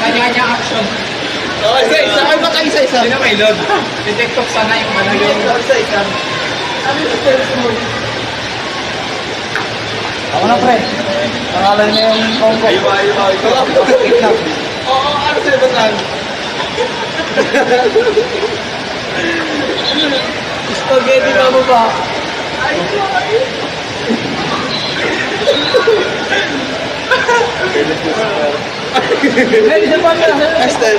kanya-kanya action. Oh, isa-isa. Ay, baka isa-isa. Sino may load? Si TikTok sana yung ano yung... Isa-isa. Ano yung first mo? Ako na, pre. Pangalan niya yung combo. Oo, ano sa'yo ba saan? Spaghetti ba mo ba? Esther.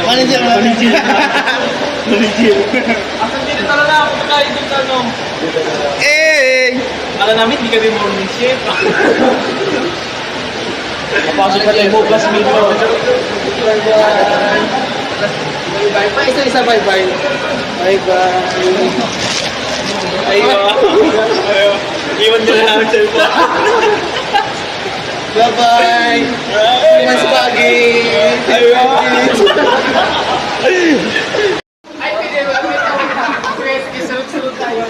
Manager na manager. Manager. Asan dito talaga ako kakain dun sa ano? Kala namin hindi ka din morning chef. Papasok ka tayo bukas dito. Bye bye. Isa-isa bye bye. Bye bye. Ayaw. Iwan nyo na lang ang cellphone. Bye bye. Mas pagi. Ayaw. Ay, pwede ba? Pwede sunod-sunod tayo.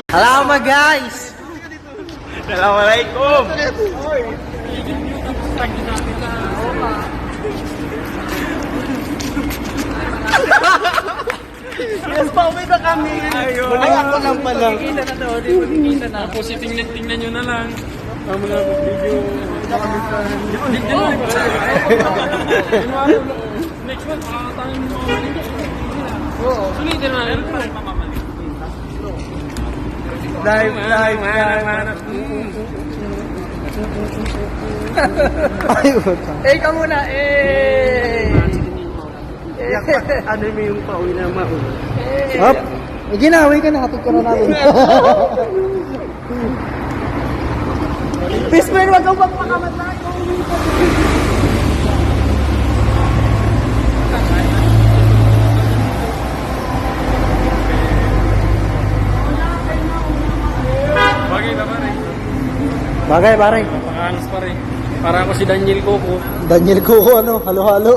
Hello mga guys. Assalamualaikum. Yes, pauwi na kami. Ay, ako lang pala. Magkikita na daw, di magkikita na. Tapos tingnan nyo na lang. Ang mga video. Next month, makakatayin mo. Sulitin na lang. Live. Eh, ka muna. Ano mo yung pauwi na mauna? Hop. Ginawi ka na, hatid ka na namin. Best friend, wag kang magpakamatay. Bagay ka pa rin. Bagay, pare. Napakaangas pa rin. Para ako si Daniel Coco. Daniel Coco, ano? Halo-halo.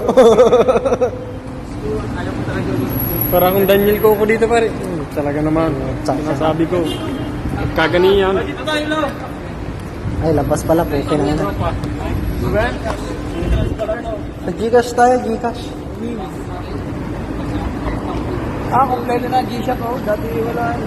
Para akong Daniel Coco dito pa rin. Talaga naman. Sinasabi ko. Kaganiyan. Dito tayo lang. Ay, labas pala po. Okay na. Diba? Gcash tayo, Gcash. Kompleto na G-Shock. Dati wala.